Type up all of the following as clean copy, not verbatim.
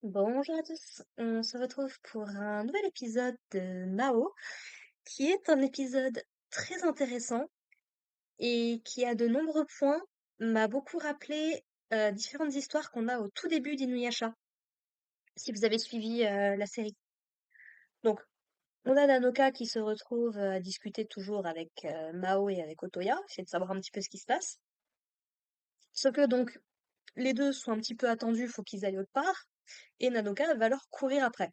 Bonjour à tous, on se retrouve pour un nouvel épisode de Mao, qui est un épisode très intéressant et qui, à de nombreux points, m'a beaucoup rappelé différentes histoires qu'on a au tout début d'Inuyasha, si vous avez suivi la série. Donc, on a Nanoka qui se retrouve à discuter toujours avec Mao et avec Otoya, essayer de savoir un petit peu ce qui se passe. Sauf que donc, les deux sont un petit peu attendus, faut qu'ils aillent autre part, et Nanoka va leur courir après.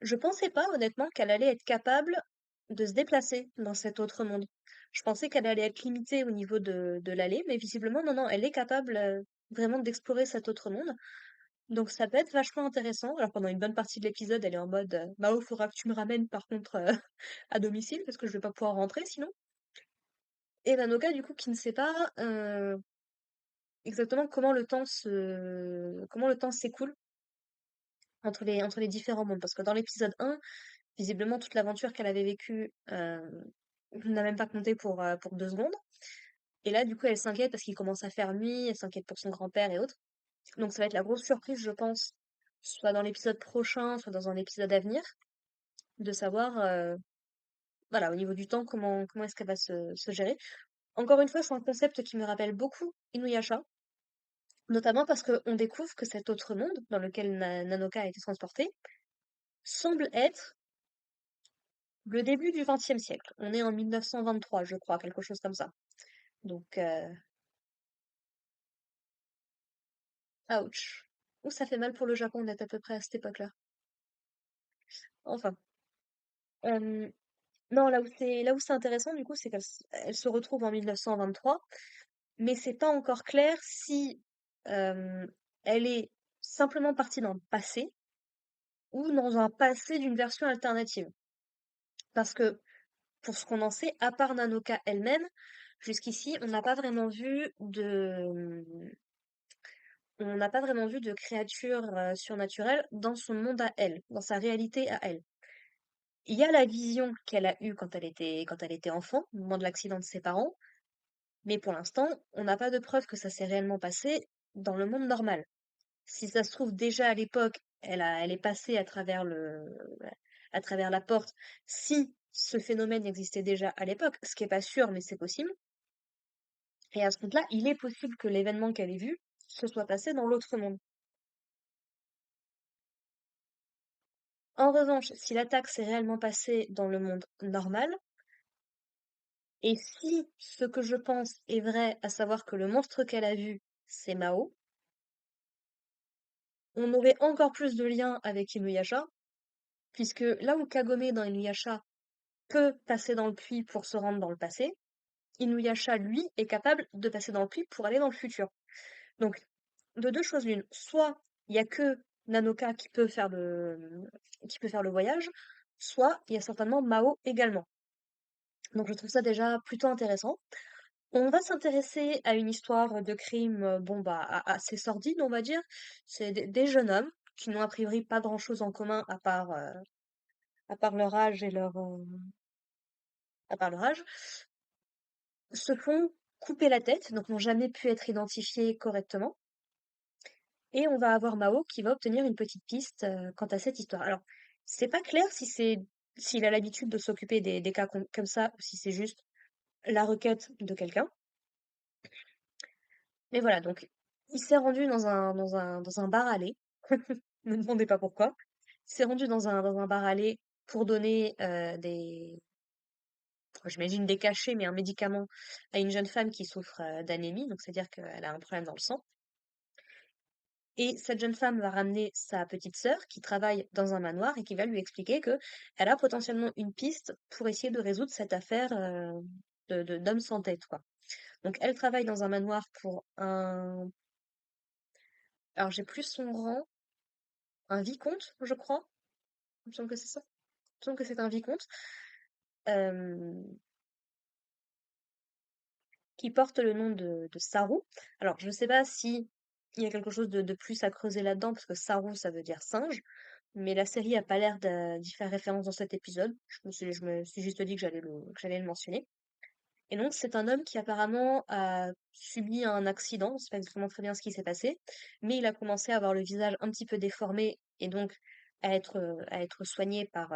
Je pensais pas, honnêtement, qu'elle allait être capable de se déplacer dans cet autre monde. Je pensais qu'elle allait être limitée au niveau de l'aller, mais visiblement, non, non, elle est capable vraiment d'explorer cet autre monde. Donc ça peut être vachement intéressant. Alors pendant une bonne partie de l'épisode, elle est en mode Mao, faudra que tu me ramènes par contre à domicile parce que je vais pas pouvoir rentrer sinon. Et Nanoka, du coup, qui ne sait pas exactement comment le temps s'écoule entre les différents mondes. Parce que dans l'épisode 1, visiblement, toute l'aventure qu'elle avait vécue n'a même pas compté pour 2 secondes. Et là, du coup, elle s'inquiète parce qu'il commence à faire nuit, elle s'inquiète pour son grand-père et autres. Donc ça va être la grosse surprise, je pense, soit dans l'épisode prochain, soit dans un épisode à venir, de savoir, voilà, au niveau du temps, comment est-ce qu'elle va se gérer. Encore une fois, c'est un concept qui me rappelle beaucoup Inuyasha, notamment parce qu'on découvre que cet autre monde, dans lequel Nanoka a été transportée, semble être le début du XXe siècle. On est en 1923, je crois, quelque chose comme ça. Donc, ouch. Ouh, ça fait mal pour le Japon d'être à peu près à cette époque-là. Enfin. Euh, non, là où c'est intéressant, du coup, c'est elle se retrouve en 1923, mais c'est pas encore clair si euh, elle est simplement partie dans le passé ou dans un passé d'une version alternative. Parce que, pour ce qu'on en sait, à part Nanoka elle-même, jusqu'ici, on n'a pas vraiment vu de créatures surnaturelles dans son monde à elle, dans sa réalité à elle. Il y a la vision qu'elle a eue quand elle était enfant, au moment de l'accident de ses parents, mais pour l'instant, on n'a pas de preuve que ça s'est réellement passé dans le monde normal. Si ça se trouve déjà à l'époque, elle est passée à travers la porte, si ce phénomène existait déjà à l'époque, ce qui est pas sûr, mais c'est possible. Et à ce compte-là, il est possible que l'événement qu'elle ait vu se soit passé dans l'autre monde. En revanche, si l'attaque s'est réellement passée dans le monde normal, et si ce que je pense est vrai, à savoir que le monstre qu'elle a vu, c'est Mao, on aurait encore plus de liens avec Inuyasha, puisque là où Kagome dans Inuyasha peut passer dans le puits pour se rendre dans le passé, Inuyasha, lui, est capable de passer dans le puits pour aller dans le futur. Donc, de deux choses l'une, soit il y a que Nanoka qui peut faire le voyage, soit il y a certainement Mao également. Donc je trouve ça déjà plutôt intéressant. On va s'intéresser à une histoire de crime, bon bah assez sordide, on va dire. C'est des jeunes hommes qui n'ont a priori pas grand-chose en commun à part leur âge à part leur âge, se font couper la tête, donc n'ont jamais pu être identifiés correctement. Et on va avoir Mao qui va obtenir une petite piste quant à cette histoire. Alors, c'est pas clair si s'il a l'habitude de s'occuper des cas comme ça ou si c'est juste la requête de quelqu'un. Mais voilà, donc il s'est rendu dans un bar à lait. Ne me demandez pas pourquoi. Il s'est rendu dans un bar à lait pour donner j'imagine des cachets, mais un médicament à une jeune femme qui souffre d'anémie, donc c'est-à-dire qu'elle a un problème dans le sang. Et cette jeune femme va ramener sa petite sœur qui travaille dans un manoir et qui va lui expliquer que elle a potentiellement une piste pour essayer de résoudre cette affaire d'homme sans tête, quoi. Donc elle travaille dans un manoir pour un... Alors j'ai plus son rang, un vicomte, je crois. Il me semble que c'est ça. Il me semble que c'est un vicomte euh, qui porte le nom de Saru. Alors je ne sais pas si il y a quelque chose de plus à creuser là-dedans, parce que Saru, ça veut dire singe. Mais la série a pas l'air d'y faire référence dans cet épisode. Je me suis juste dit que j'allais le mentionner. Et donc, c'est un homme qui apparemment a subi un accident, on sait pas exactement très bien ce qui s'est passé, mais il a commencé à avoir le visage un petit peu déformé et donc à être soigné par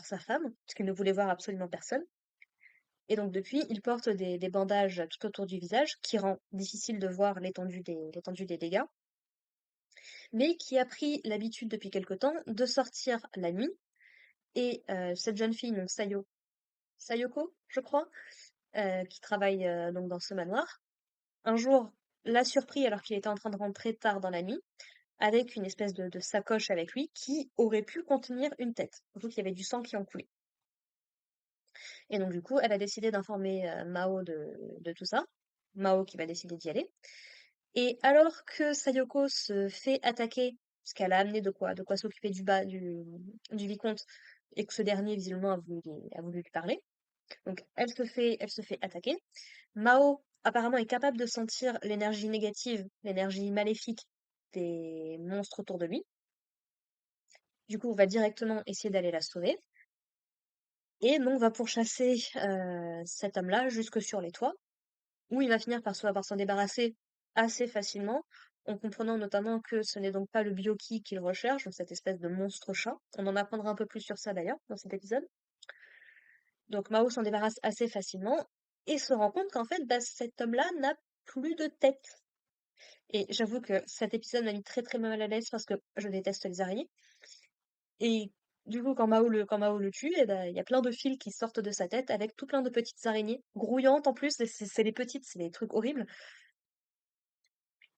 sa femme, parce qu'il ne voulait voir absolument personne. Et donc depuis, il porte des bandages tout autour du visage, qui rend difficile de voir l'étendue des dégâts, mais qui a pris l'habitude depuis quelque temps de sortir la nuit. Et cette jeune fille, donc Sayoko, je crois, qui travaille donc dans ce manoir, un jour l'a surpris alors qu'il était en train de rentrer tard dans la nuit, avec une espèce de sacoche avec lui qui aurait pu contenir une tête. Surtout qu'il y avait du sang qui en coulait. Et donc du coup, elle a décidé d'informer Mao de tout ça. Mao qui va décider d'y aller. Et alors que Sayoko se fait attaquer, parce qu'elle a amené de quoi s'occuper du vicomte, et que ce dernier visiblement a voulu lui parler. Donc elle se fait attaquer. Mao apparemment est capable de sentir l'énergie négative, l'énergie maléfique des monstres autour de lui. Du coup, on va directement essayer d'aller la sauver. Et donc va pourchasser cet homme-là jusque sur les toits, où il va finir par s'en débarrasser assez facilement, en comprenant notamment que ce n'est donc pas le Byoki qu'il recherche, donc cette espèce de monstre chat. On en apprendra un peu plus sur ça d'ailleurs dans cet épisode. Donc Mao s'en débarrasse assez facilement et se rend compte qu'en fait, bah, cet homme-là n'a plus de tête. Et j'avoue que cet épisode m'a mis très très mal à l'aise parce que je déteste les araignées. Et du coup, quand Mao le tue, eh ben, il y a plein de fils qui sortent de sa tête avec tout plein de petites araignées, grouillantes en plus, et c'est les petites, c'est des trucs horribles.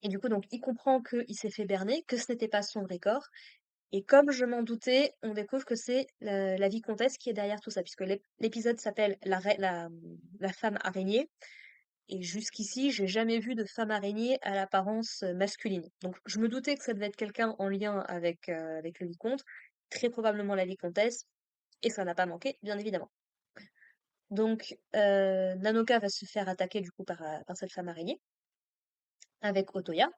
Et du coup, donc, il comprend qu'il s'est fait berner, que ce n'était pas son vrai corps. Et comme je m'en doutais, on découvre que c'est la vicomtesse qui est derrière tout ça, puisque l'épisode s'appelle la femme araignée. Et jusqu'ici, j'ai jamais vu de femme araignée à l'apparence masculine. Donc, je me doutais que ça devait être quelqu'un en lien avec le vicomte, très probablement la vicomtesse, et ça n'a pas manqué, bien évidemment. Donc, Nanoka va se faire attaquer du coup par cette femme araignée, avec Otoya.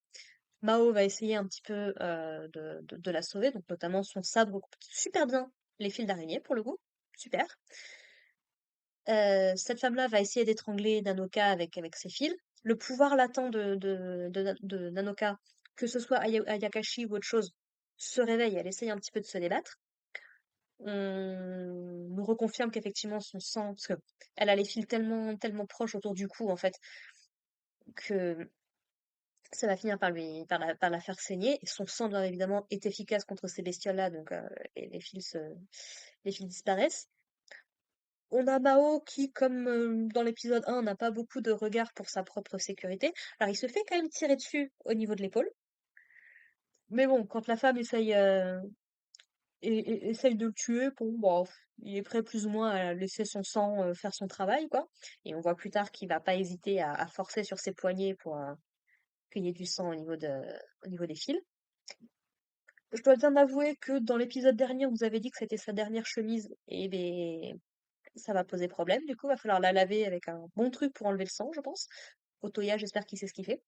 Mao va essayer un petit peu de la sauver, donc notamment son sabre coupe super bien les fils d'araignée pour le coup, super. Cette femme-là va essayer d'étrangler Nanoka avec ses fils. Le pouvoir latent de Nanoka, que ce soit Ayakashi ou autre chose, se réveille, elle essaye un petit peu de se débattre. On nous reconfirme qu'effectivement son sang, parce que elle a les fils tellement proches autour du cou en fait, que ça va finir par la faire saigner. Et son sang, bien évidemment, est efficace contre ces bestioles-là, donc les fils disparaissent. On a Mao qui, comme dans l'épisode 1, n'a pas beaucoup de regard pour sa propre sécurité. Alors, il se fait quand même tirer dessus au niveau de l'épaule. Mais bon, quand la femme essaye de le tuer, bon, bah, il est prêt plus ou moins à laisser son sang faire son travail, quoi. Et on voit plus tard qu'il va pas hésiter à forcer sur ses poignets pour qu'il y ait du sang au niveau des fils. Je dois bien avouer que dans l'épisode dernier, on vous avait dit que c'était sa dernière chemise, et ben, ça va poser problème. Du coup, va falloir la laver avec un bon truc pour enlever le sang, je pense. Otoya, j'espère qu'il sait ce qu'il fait.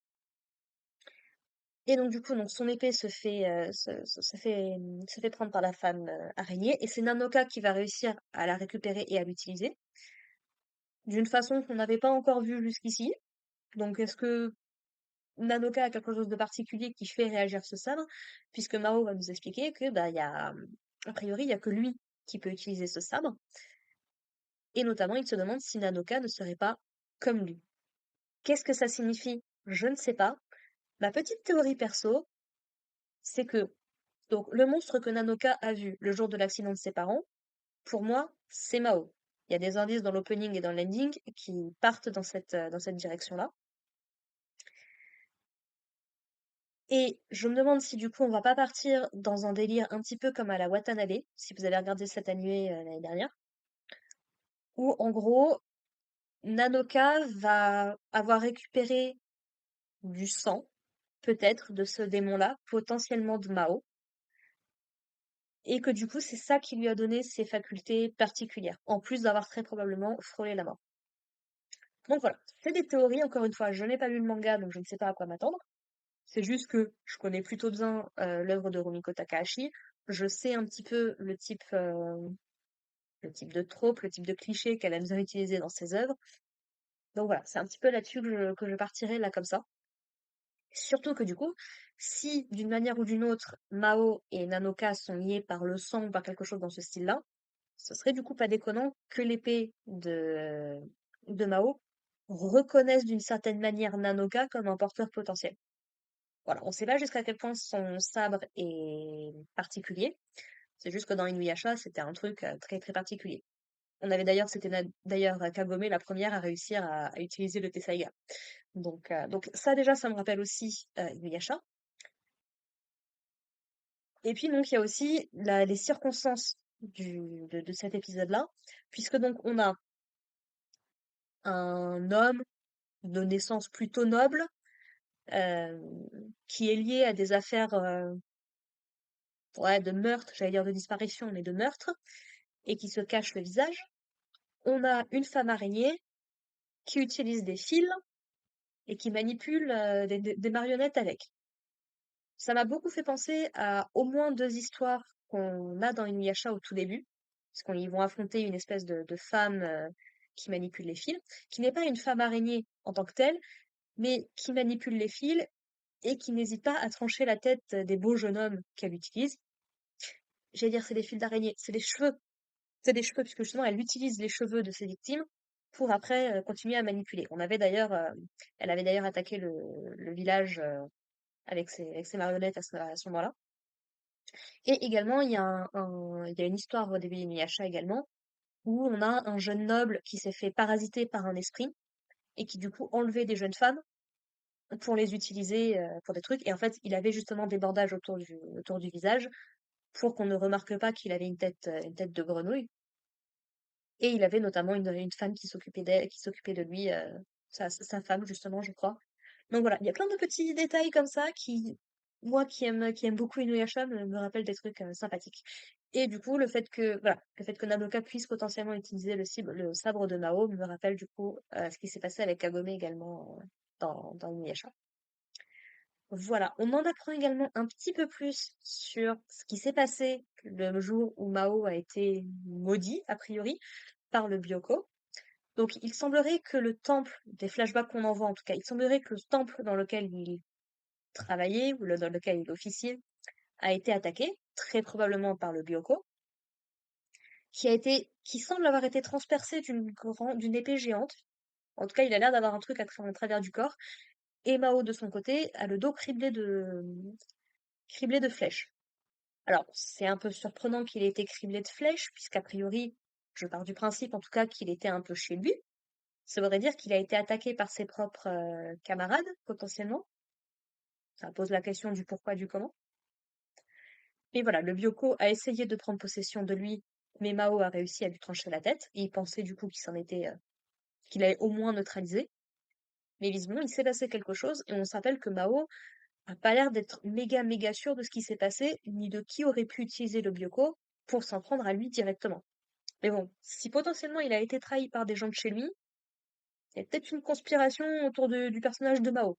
Et donc, du coup, donc, son épée se fait prendre par la femme araignée, et c'est Nanoka qui va réussir à la récupérer et à l'utiliser, d'une façon qu'on n'avait pas encore vue jusqu'ici. Donc, est-ce que Nanoka a quelque chose de particulier qui fait réagir ce sabre? Puisque Mao va nous expliquer que, bah, a priori, il y a que lui qui peut utiliser ce sabre. Et notamment, il se demande si Nanoka ne serait pas comme lui. Qu'est-ce que ça signifie? Je ne sais pas. Ma petite théorie perso, c'est que donc le monstre que Nanoka a vu le jour de l'accident de ses parents, pour moi, c'est Mao. Il y a des indices dans l'opening et dans l'ending qui partent dans cette direction-là. Et je me demande si du coup on va pas partir dans un délire un petit peu comme à la Watanabe, si vous avez regardé cet animé l'année dernière, où en gros Nanoka va avoir récupéré du sang, peut-être, de ce démon-là, potentiellement de Mao, et que du coup c'est ça qui lui a donné ses facultés particulières, en plus d'avoir très probablement frôlé la mort. Donc voilà, c'est des théories, encore une fois, je n'ai pas lu le manga, donc je ne sais pas à quoi m'attendre. C'est juste que je connais plutôt bien l'œuvre de Rumiko Takahashi, je sais un petit peu le type de trope, le type de cliché qu'elle aime bien utiliser dans ses œuvres, Donc voilà, c'est un petit peu là-dessus que je partirai là comme ça. Surtout que du coup, si d'une manière ou d'une autre, Mao et Nanoka sont liés par le sang ou par quelque chose dans ce style-là, ce serait du coup pas déconnant que l'épée de Mao reconnaisse d'une certaine manière Nanoka comme un porteur potentiel. Voilà, on sait pas jusqu'à quel point son sabre est particulier. C'est juste que dans Inuyasha, c'était un truc très très particulier. On avait d'ailleurs, d'ailleurs Kagome la première à réussir à utiliser le Tessaiga. Donc ça déjà, ça me rappelle aussi Inuyasha. Et puis donc il y a aussi les circonstances de cet épisode-là, puisque donc on a un homme de naissance plutôt noble, euh, qui est lié à des affaires ouais, de meurtre, j'allais dire de disparition, mais de meurtre, et qui se cache le visage. On a une femme araignée qui utilise des fils et qui manipule des marionnettes avec. Ça m'a beaucoup fait penser à au moins deux histoires qu'on a dans Inuyasha au tout début, parce qu'ils vont affronter une espèce de femme qui manipule les fils, qui n'est pas une femme araignée en tant que telle, mais qui manipule les fils et qui n'hésite pas à trancher la tête des beaux jeunes hommes qu'elle utilise. J'allais dire c'est des fils d'araignée, c'est des cheveux. C'est des cheveux, puisque justement elle utilise les cheveux de ses victimes pour après continuer à manipuler. Elle avait d'ailleurs attaqué le village avec ses marionnettes à ce moment-là. Et également, il y a une histoire au début d'Inuyasha également, où on a un jeune noble qui s'est fait parasiter par un esprit et qui du coup enlevait des jeunes femmes pour les utiliser pour des trucs. Et en fait, il avait justement des bandages autour du visage pour qu'on ne remarque pas qu'il avait une tête de grenouille. Et il avait notamment une femme qui s'occupait de lui, sa femme justement, je crois. Donc voilà, il y a plein de petits détails comme ça qui, moi qui aime beaucoup Inuyasha, me rappellent des trucs sympathiques. Et du coup, voilà, le fait que Nanoka puisse potentiellement utiliser le sabre de Mao me rappelle du coup ce qui s'est passé avec Kagome également dans Inuyasha. Voilà, on en apprend également un petit peu plus sur ce qui s'est passé le jour où Mao a été maudit, a priori, par le Byoko. Donc, il semblerait que le temple, des flashbacks qu'on en voit en tout cas, il semblerait que le temple dans lequel il travaillait ou dans lequel il officiait a été attaqué, très probablement par le Byoko, qui semble avoir été transpercé d'une épée géante. En tout cas, il a l'air d'avoir un truc à travers du corps. Et Mao, de son côté, a le dos criblé de flèches. Alors, c'est un peu surprenant qu'il ait été criblé de flèches, puisqu'a priori, je pars du principe en tout cas qu'il était un peu chez lui. Ça voudrait dire qu'il a été attaqué par ses propres camarades, potentiellement. Ça pose la question du pourquoi, du comment. Et voilà, le Byoko a essayé de prendre possession de lui, mais Mao a réussi à lui trancher la tête. Et il pensait du coup qu'il allait au moins neutraliser. Mais visiblement, il s'est passé quelque chose, et on se rappelle que Mao a pas l'air d'être méga méga sûr de ce qui s'est passé, ni de qui aurait pu utiliser le Byoko pour s'en prendre à lui directement. Mais bon, si potentiellement il a été trahi par des gens de chez lui, il y a peut-être une conspiration autour du personnage de Mao.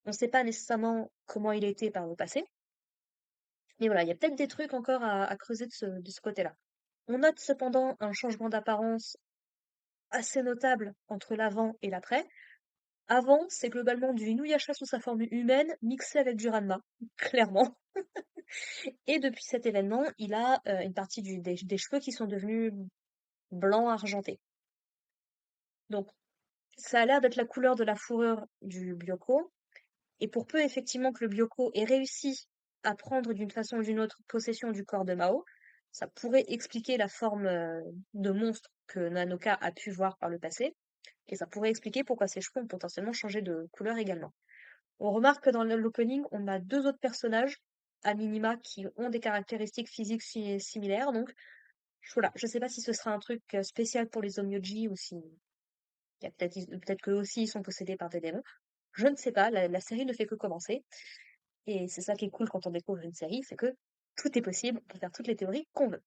On ne sait pas nécessairement comment il était par le passé, mais voilà, il y a peut-être des trucs encore à creuser de ce côté-là. On note cependant un changement d'apparence assez notable entre l'avant et l'après. Avant, c'est globalement du Inuyasha sous sa forme humaine mixé avec du Ranma, clairement. Et depuis cet événement, il a une partie des cheveux qui sont devenus blancs argentés. Donc, ça a l'air d'être la couleur de la fourrure du Byoko. Et pour peu effectivement que le Byoko ait réussi à prendre d'une façon ou d'une autre possession du corps de Mao, ça pourrait expliquer la forme de monstre que Nanoka a pu voir par le passé. Et ça pourrait expliquer pourquoi ses cheveux ont potentiellement changé de couleur également. On remarque que dans l'opening, on a deux autres personnages, à minima, qui ont des caractéristiques physiques similaires. Donc voilà, je sais pas si ce sera un truc spécial pour les Onmyoji ou si il y a peut-être qu'eux aussi ils sont possédés par des démons. Je ne sais pas, la série ne fait que commencer. Et c'est ça qui est cool quand on découvre une série, c'est que tout est possible, on peut faire toutes les théories qu'on veut.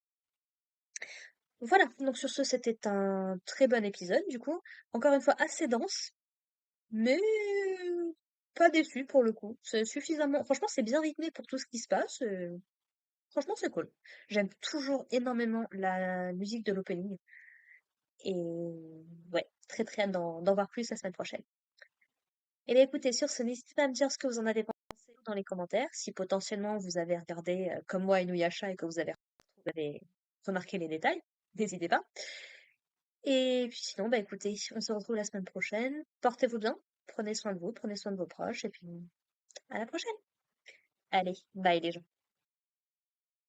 Voilà, donc sur ce, c'était un très bon épisode, du coup. Encore une fois, assez dense, mais pas déçu pour le coup. C'est suffisamment. Franchement, c'est bien rythmé pour tout ce qui se passe. Franchement, c'est cool. J'aime toujours énormément la musique de l'opening. Et ouais, très très hâte d'en voir plus la semaine prochaine. Et bien écoutez, sur ce, n'hésitez pas à me dire ce que vous en avez pensé dans les commentaires, si potentiellement vous avez regardé comme moi Inuyasha et que vous avez remarqué les détails, n'hésitez pas. Et puis sinon, bah écoutez, on se retrouve la semaine prochaine. Portez-vous bien, prenez soin de vous, prenez soin de vos proches, et puis à la prochaine. Allez, bye les gens.